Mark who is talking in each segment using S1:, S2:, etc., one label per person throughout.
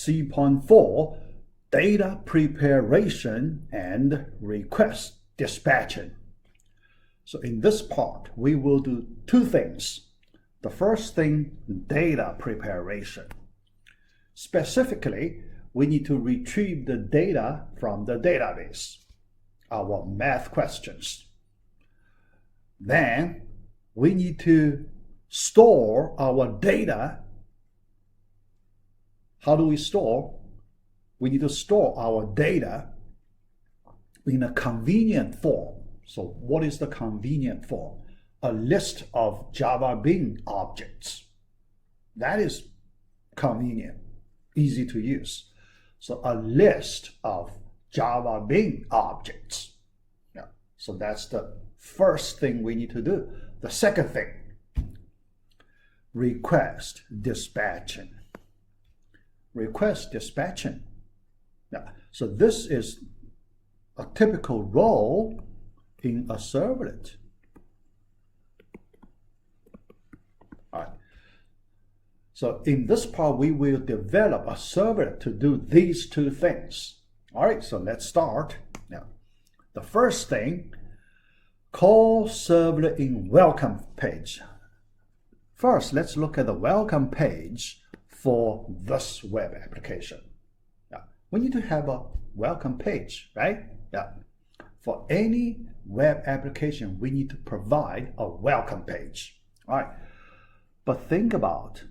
S1: C.4, data preparation and request dispatching. So in this part, we will do two things. The first thing, data preparation. Specifically, we need to retrieve the data from the database, our math questions. Then we need to store our data. How do we store? We need to store our data in a convenient form. So what is the convenient form? A list of Java Bean objects. That is convenient, easy to use. So a list of Java Bean objects. Yeah. So that's the first thing we need to do. The second thing, request dispatching. Request dispatching. Yeah. So this is a typical role in a servlet. All right. So in this part, we will develop a servlet to do these two things. All right, so let's start. Now, the first thing, call servlet in welcome page. First, let's look at the welcome page for this web application. Yeah. We need to have a welcome page, right? Yeah. For any web application, we need to provide a welcome page. All right. But think about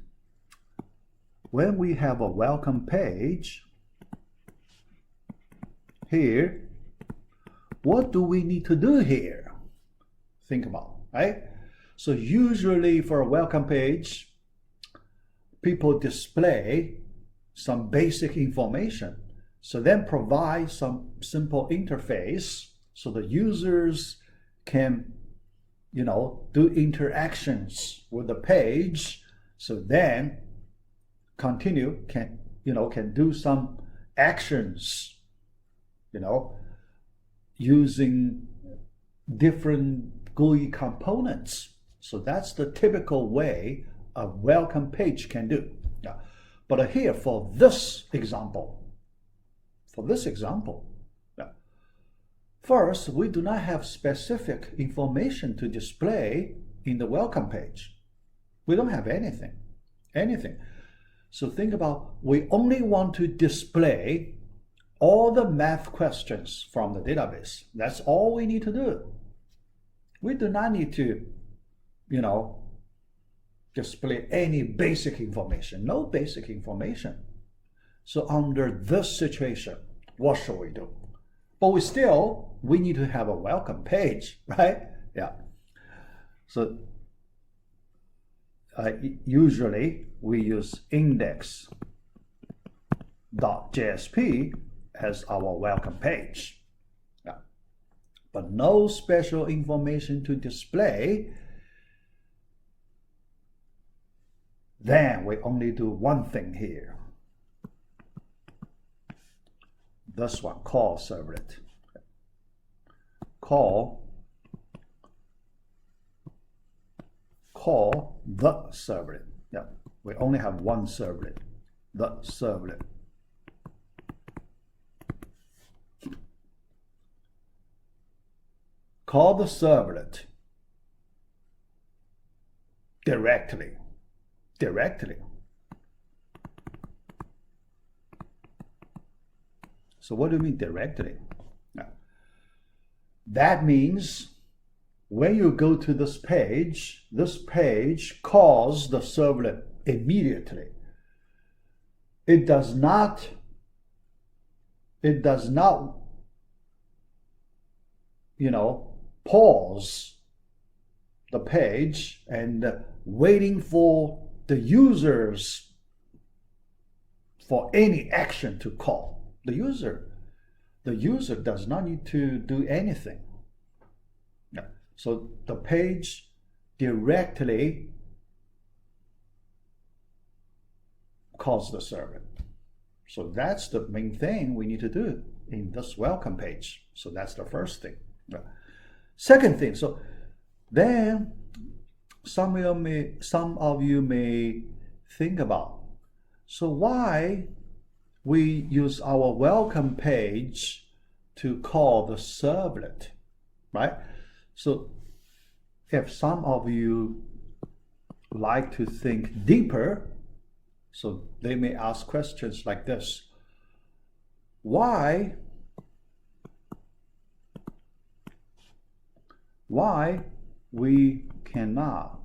S1: when we have a welcome page here, what do we need to do here? Think about, right? So usually for a welcome page, people display some basic information. So then provide some simple interface so the users can, do interactions with the page. So then continue, can do some actions, using different GUI components. So that's the typical way a welcome page can do. Yeah. But here for this example, first, we do not have specific information to display in the welcome page. We don't have anything. So think about, we only want to display all the math questions from the database. That's all we need to do. We do not need to, display any basic information. No basic information. So under this situation, what should we do? But we need to have a welcome page, right? Yeah. So usually we use index.jsp as our welcome page. Yeah. But no special information to display. Then we only do one thing here. This one, call servlet. Call the servlet. Yeah, we only have one servlet, the servlet. Call the servlet directly. So what do you mean directly? That means when you go to this page calls the servlet immediately. It does not pause the page and waiting for the users for any action to call. The user does not need to do anything. Yeah. So the page directly calls the servlet. So that's the main thing we need to do in this welcome page. So that's the first thing. Yeah. Second thing, so then some of you may think about, so why we use our welcome page to call the servlet, right? So if some of you like to think deeper, so they may ask questions like this. Why we cannot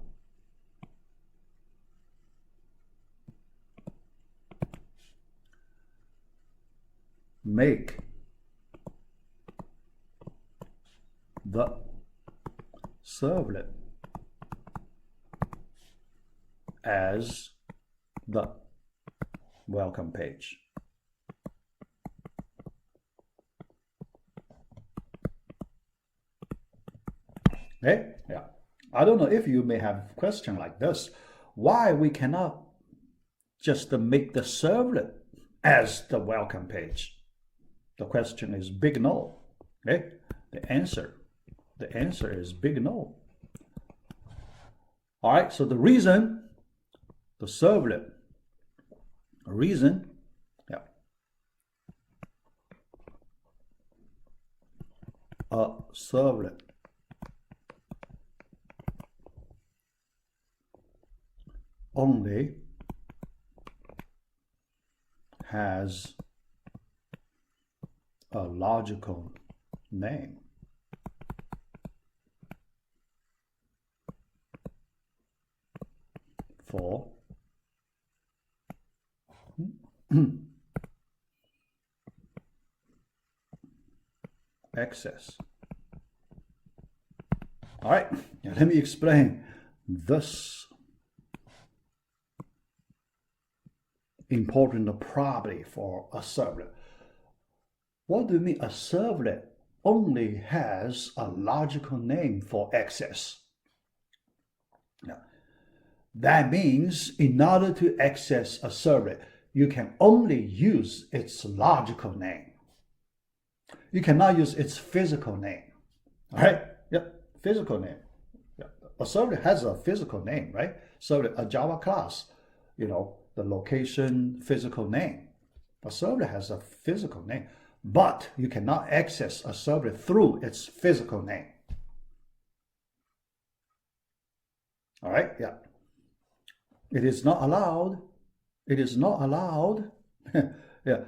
S1: make the servlet as the welcome page? Okay? Yeah. I don't know if you may have a question like this. Why we cannot just make the servlet as the welcome page? The question is big no. Okay? The answer is big no. All right, so the reason, the servlet, reason, yeah, a servlet only has a logical name for access. All right, now let me explain this important property for a servlet. What do you mean a servlet only has a logical name for access? Now, that means in order to access a servlet, you can only use its logical name. You cannot use its physical name. All right? Yep, physical name. Yeah. A servlet has a physical name, right? So a Java class, you know, the location, physical name. A servlet has a physical name, but you cannot access a servlet through its physical name. All right? Yeah. It is not allowed. It is not allowed. Yeah.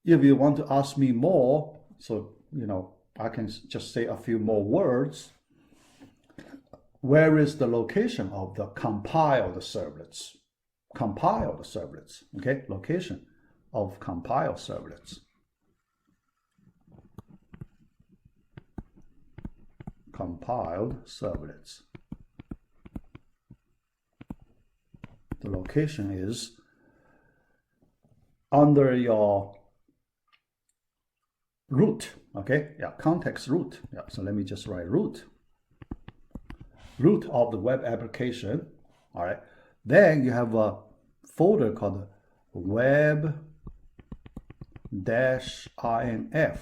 S1: If you want to ask me more, so, you know, I can just say a few more words. Where is the location of the compiled servlets? Compiled servlets, okay? Location of compiled servlets. Compiled servlets. The location is under your root, okay? Yeah, context root. Yeah, so let me just write root. Root of the web application, all right? Then you have a folder called web-inf,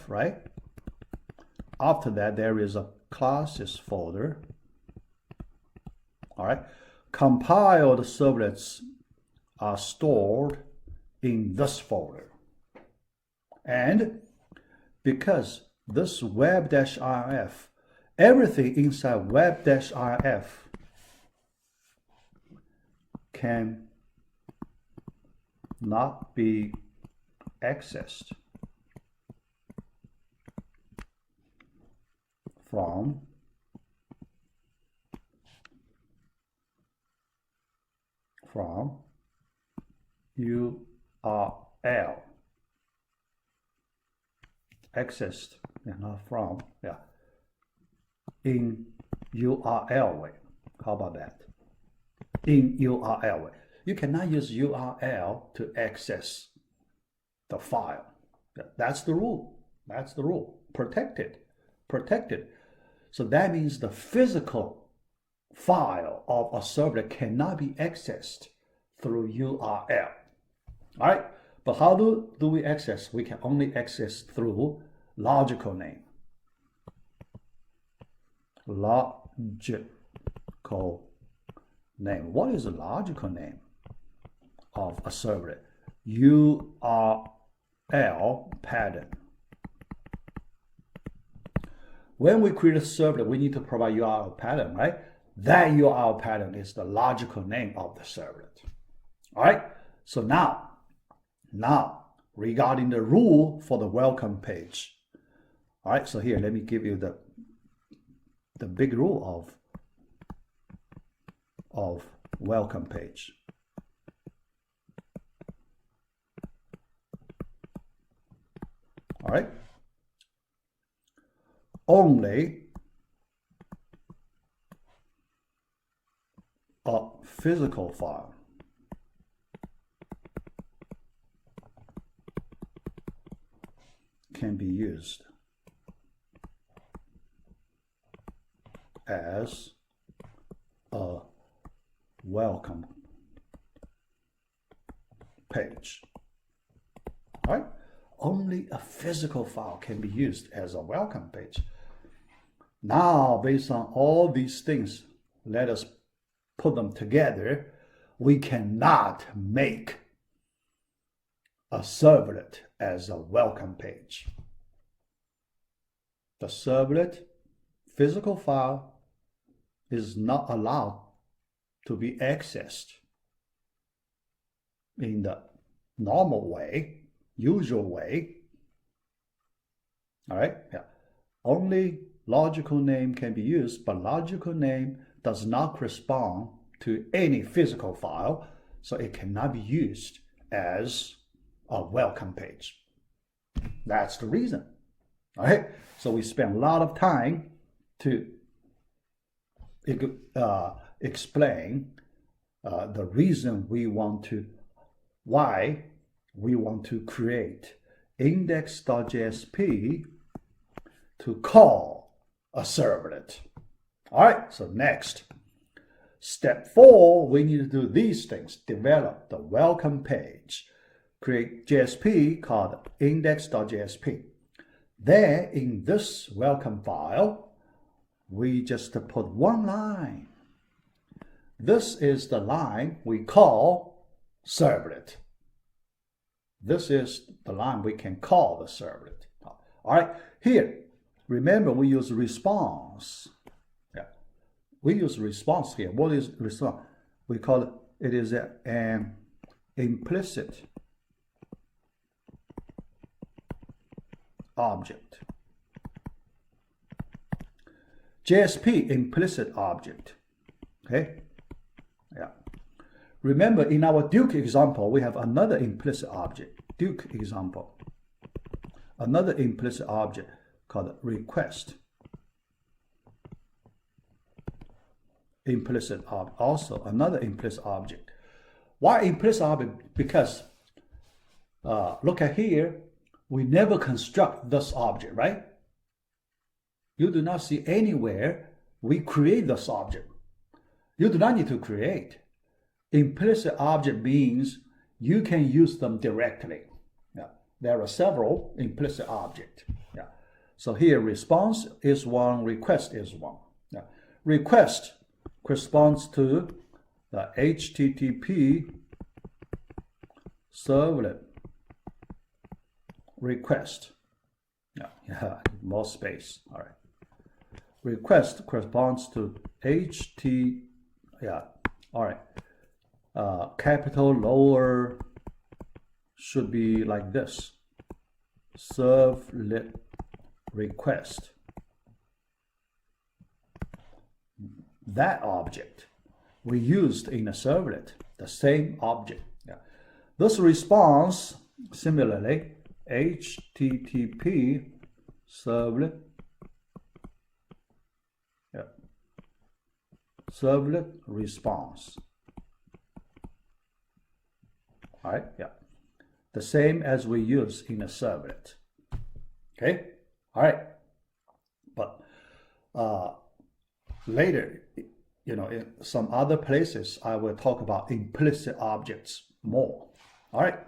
S1: right? After that, there is a classes folder, all right? Compiled servlets are stored in this folder. And because this web-inf, everything inside web-inf can not be accessed from URL. Accessed, not from, yeah, in URL way. How about that? In URL way. You cannot use URL to access the file. That's the rule. That's the rule. Protected. Protected. So that means the physical file of a servlet cannot be accessed through URL. All right? But how do we access? We can only access through logical name. Logical name. What is a logical name of a servlet? URL. pattern. When we create a servlet, we need to provide URL pattern, right? That URL pattern is the logical name of the servlet. All right. So now regarding the rule for the welcome page. All right. So here, let me give you the big rule of welcome page. All right. Only a physical file can be used as a welcome page. All right? Only a physical file can be used as a welcome page. Now, based on all these things, let us put them together. We cannot make a servlet as a welcome page. The servlet physical file is not allowed to be accessed in the normal way, usual way. All right? Yeah. Only logical name can be used, but logical name does not correspond to any physical file, so it cannot be used as a welcome page. That's the reason. All right? So we spend a lot of time to explain the reason why we want to create index.jsp to call a servlet. All right, so next. Step 4, we need to do these things. Develop the welcome page. Create JSP called index.jsp. Then in this welcome file, we just put one line. This is the line we call servlet. This is the line we can call the servlet. All right, here, remember we use response. Yeah, we use response here. What is response? We call it is an implicit object. JSP implicit object. Okay? Yeah. Remember in our Duke example, we have another implicit object. Duke example. Another implicit object called request. Implicit object. Also another implicit object. Why implicit object? Because look at here. We never construct this object, right? You do not see anywhere we create this object. You do not need to create. Implicit object means you can use them directly. Yeah. There are several implicit objects. Yeah. So here response is one, request is one. Yeah. Request corresponds to the HTTP servlet request. Yeah, more space. All right. Request corresponds to all right. Capital lower should be like this. Servlet request. That object we used in a servlet, the same object. Yeah. This response, similarly, HTTP servlet, servlet response. All right, yeah, the same as we use in a servlet. Okay, all right, but later, in some other places, I will talk about implicit objects more. All right,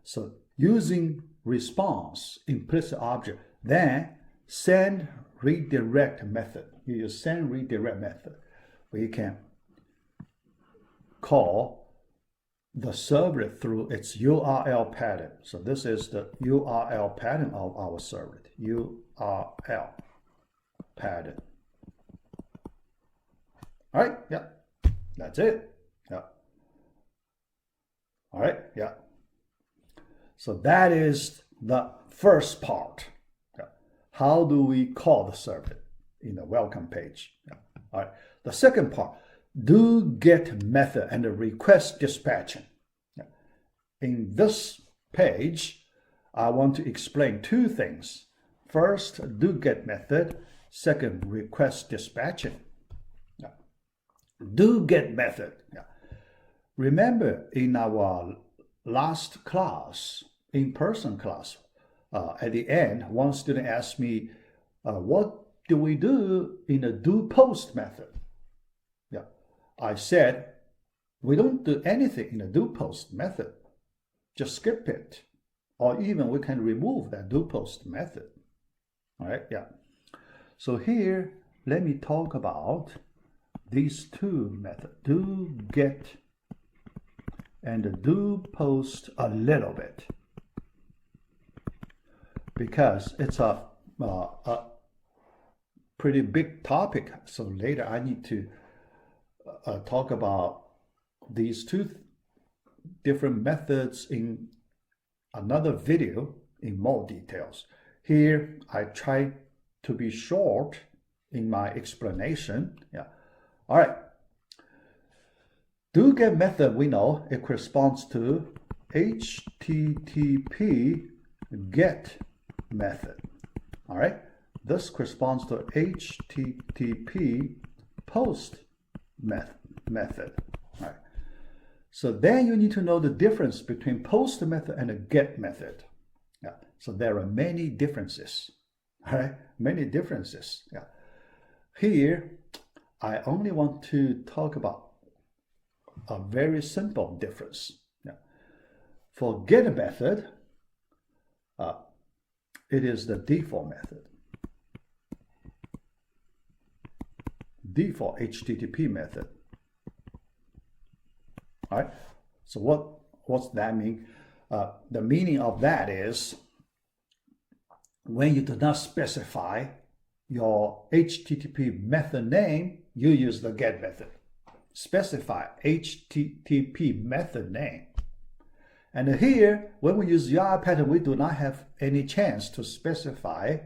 S1: so using response, implicit object, then send redirect method. You use send redirect method. We can call the servlet through its URL pattern. So this is the URL pattern of our servlet. URL pattern. All right, yeah, that's it. Yeah. All right, yeah. So that is the first part. Yeah. How do we call the servlet in the welcome page? Yeah. All right. The second part, do get method and the request dispatching. Yeah. In this page, I want to explain two things. First, do get method. Second, request dispatching. Yeah. Do get method. Yeah. Remember in our last class, in-person class, at the end, one student asked me, what do we do in the do post method? Yeah, I said, we don't do anything in the do post method. Just skip it. Or even we can remove that do post method. All right, yeah. So here, let me talk about these two methods, do get and do post a little bit, because it's a pretty big topic. So later I need to talk about these two different methods in another video in more details. Here I try to be short in my explanation. Yeah. All right. Do get method, we know it corresponds to HTTP get method. All right. This corresponds to HTTP post method. All right. So then you need to know the difference between post method and a get method. Yeah. So there are many differences. All right. Many differences. Yeah. Here, I only want to talk about a very simple difference. Yeah. For get method, it is the default method. Default HTTP method. All right. So what's that mean? The meaning of that is when you do not specify your HTTP method name, you use the get method. Specify HTTP method name. And here, when we use URL pattern, we do not have any chance to specify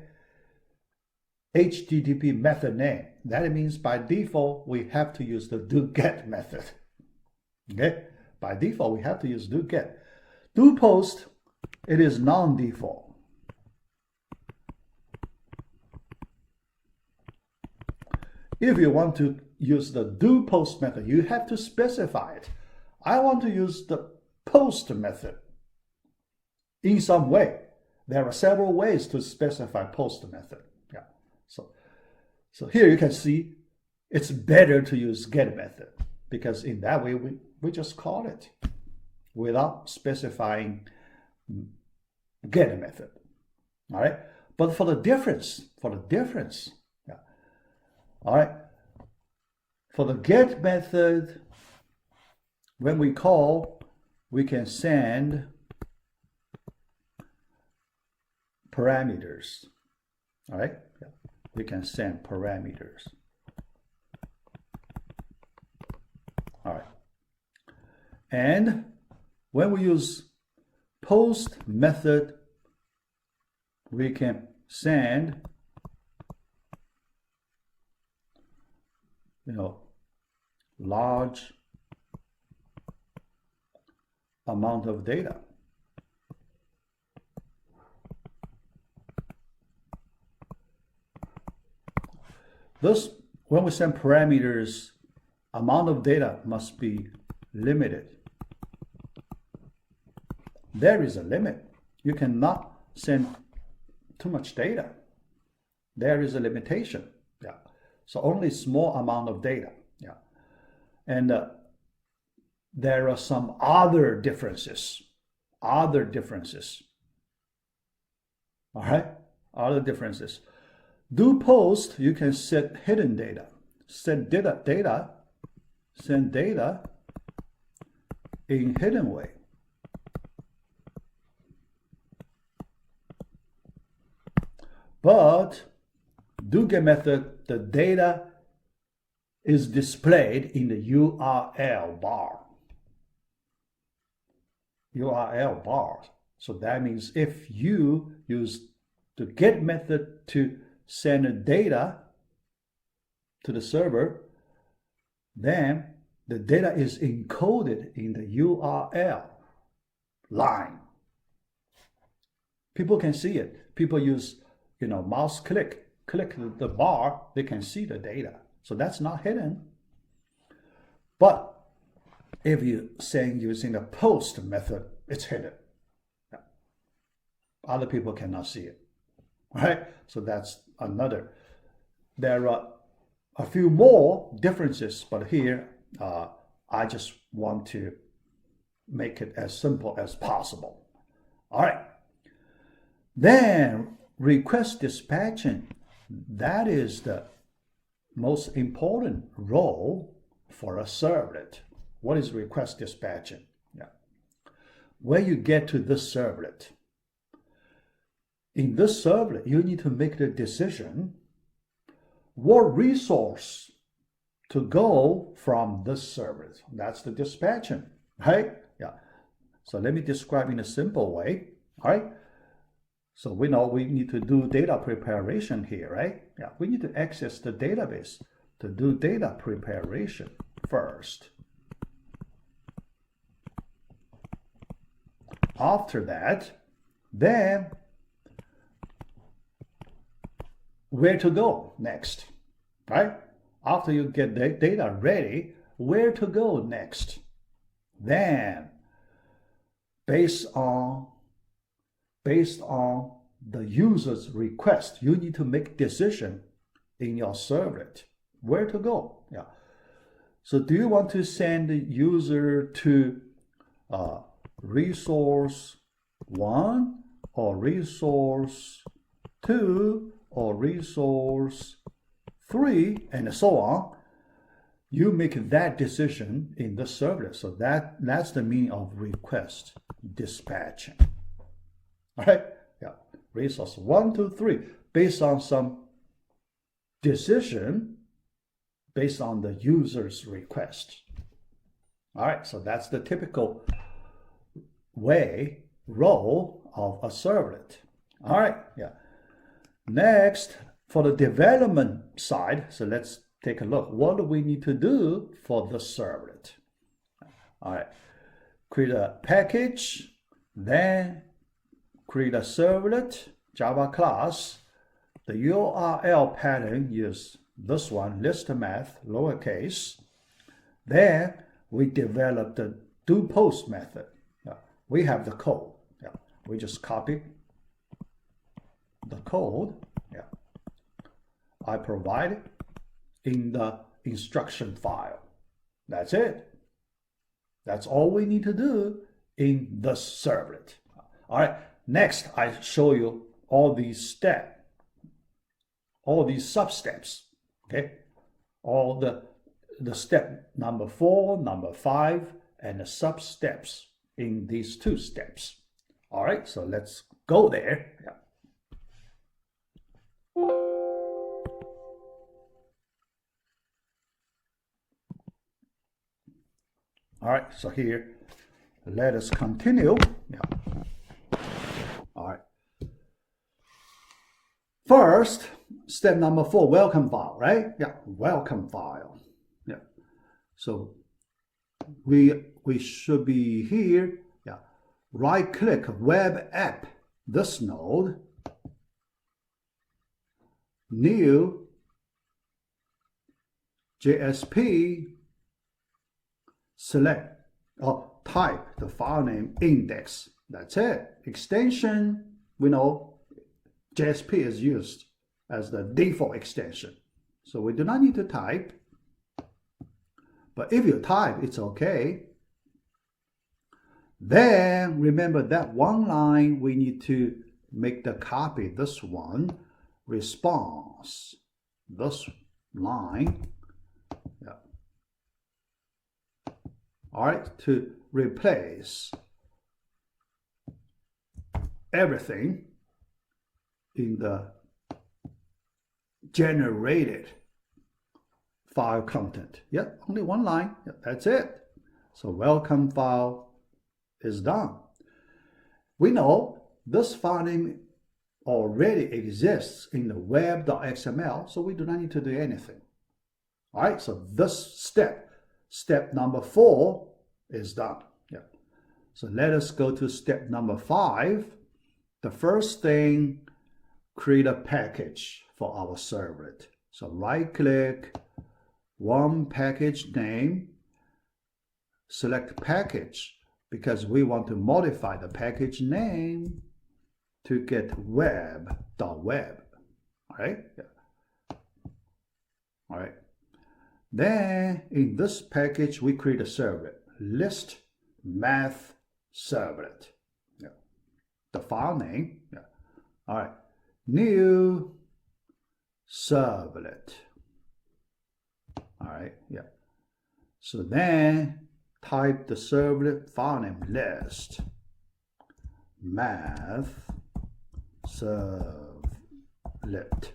S1: HTTP method name. That means by default, we have to use the do get method. Okay? By default, we have to use do get. Do post, it is non-default. If you want to use the do post method, you have to specify it. I want to use the post method in some way. There are several ways to specify post method. Yeah. So here you can see it's better to use get method, because in that way we just call it without specifying get method. All right. But for the difference, yeah. All right. For the get method, when we call, we can send parameters. All right. Yeah. We can send parameters. All right. And when we use post method, we can send, large amount of data. Thus, when we send parameters, amount of data must be limited. There is a limit. You cannot send too much data. There is a limitation. Yeah. So only small amount of data. Yeah. And there are some other differences. All right. Other differences. Do post, you can set hidden data. Send data in hidden way. But do get method, the data is displayed in the URL bar. URL bar. So that means if you use the get method to send the data to the server, then the data is encoded in the URL line. People can see it. People use, mouse click the bar, they can see the data. So that's not hidden. But if you're saying using the post method, it's hidden. Other people cannot see it. Right? So that's another. There are a few more differences, but here I just want to make it as simple as possible. All right. Then request dispatching. That is the most important role for a servlet. What is request dispatching? When you get to this servlet, in this servlet, you need to make the decision what resource to go from this servlet. That's the dispatching, right? So let me describe in a simple way, all right? So we know we need to do data preparation here, right? We need to access the database to do data preparation first. After that, then where to go next, right? After you get the data ready, where to go next? Then, based on the user's request, you need to make decision in your servlet where to go. So do you want to send the user to resource 1 or resource 2 or resource 3 and so on? You make that decision in the servlet. So that's the meaning of request dispatching. All right? Resource 1, 2, 3, based on some decision based on the user's request. All right, so that's the typical role of a servlet. All right, Next, for the development side, so let's take a look. What do we need to do for the servlet? All right, create a package, then create a servlet, Java class. The URL pattern is this one, list math, lowercase. Then we develop the do post method. We have the code. We just copy the code. I provide it in the instruction file. That's it. That's all we need to do in the servlet. All right. Next, I show you all these steps, all these sub-steps. Okay. All the step number 4, number 5, and the sub-steps in these 2 steps. All right. So let's go there. All right, so here, let us continue. All right. First, step number 4, welcome file, right? Welcome file. So we should be here. Right click web app, this node, new JSP, select or type the file name index. That's it. Extension, we know JSP is used as the default extension. So we do not need to type. But if you type, it's okay. Then remember that one line we need to make the copy, this one, response, this line. all right, to replace everything in the generated file content. Yeah, only one line. Yeah, that's it. So welcome file is done. We know this file name already exists in the web.xml, so we do not need to do anything. All right, so this step number 4 is done. Yeah. So let us go to step number 5. The first thing, create a package for our servlet. So right click, one package name, select package, because we want to modify the package name to get web.web. All right? Yeah. All right. Then in this package, we create a servlet, list math servlet. Yeah. The file name. Yeah. All right. New servlet. All right. Yeah. So then type the servlet file name, list math servlet.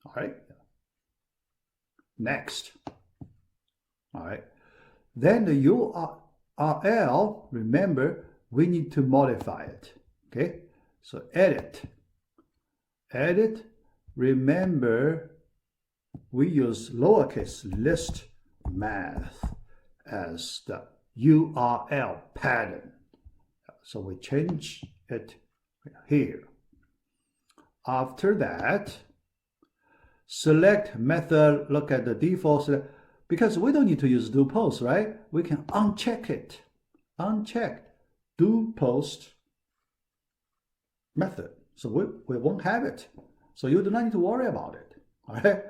S1: All right. Next. All right. Then the URL, remember, we need to modify it. Okay. So edit. Remember, we use lowercase list math as the URL pattern. So we change it here. After that, select method, look at the default, because we don't need to use do post, right? We can uncheck it. Uncheck do post method. So we won't have it. So you do not need to worry about it. All right.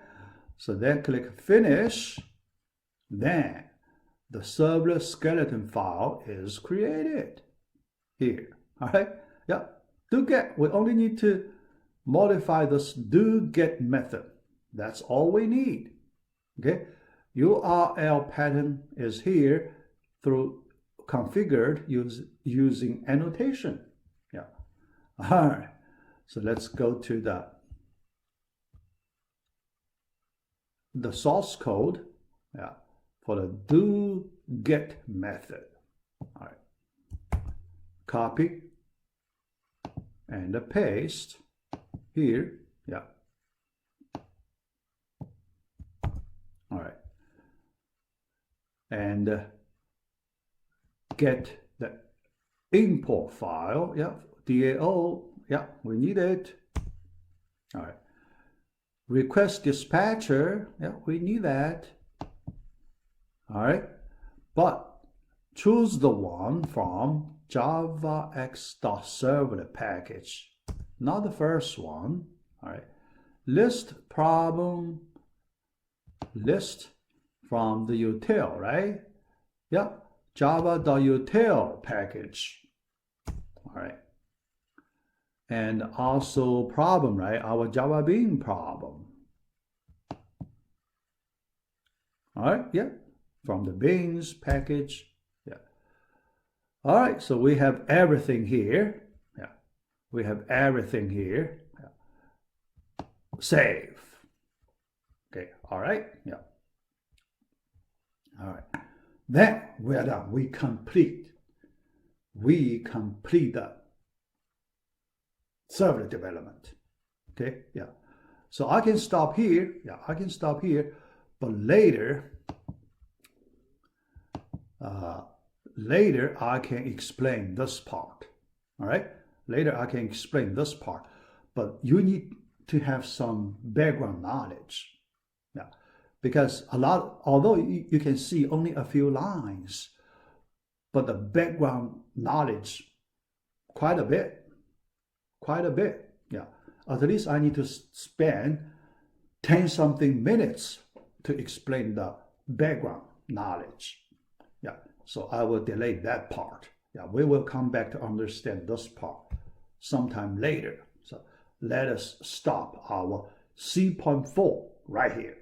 S1: So then click finish. Then the servlet skeleton file is created here. All right. Yeah. Do get. We only need to modify this do get method. That's all we need. Okay. URL pattern is here through configured using annotation. Yeah. All right. So let's go to the source code, yeah, for the do get method. All right. Copy and paste here. Yeah. All right. And get the import file. Yeah. DAO. Yeah, we need it. All right. Request dispatcher. Yeah, we need that. All right. But choose the one from javax.servlet package, not the first one. All right. List problem, list from the util, right? Yeah, java.util package. All right. And also problem, right? Our Java Bean problem. All right, yeah, from the beans package, yeah. All right, so we have everything here. Yeah, we have everything here. Yeah. Save. Okay, all right, yeah. All right, then we are done. We complete the servlet development. Okay, yeah. So I can stop here. Yeah, I can stop here. But later I can explain this part. All right. Later I can explain this part. But you need to have some background knowledge. Yeah, because although you can see only a few lines, but the background knowledge quite a bit. Yeah. At least I need to spend 10-something minutes to explain the background knowledge. Yeah. So I will delay that part. Yeah. We will come back to understand this part sometime later. So let us stop our C.4 right here.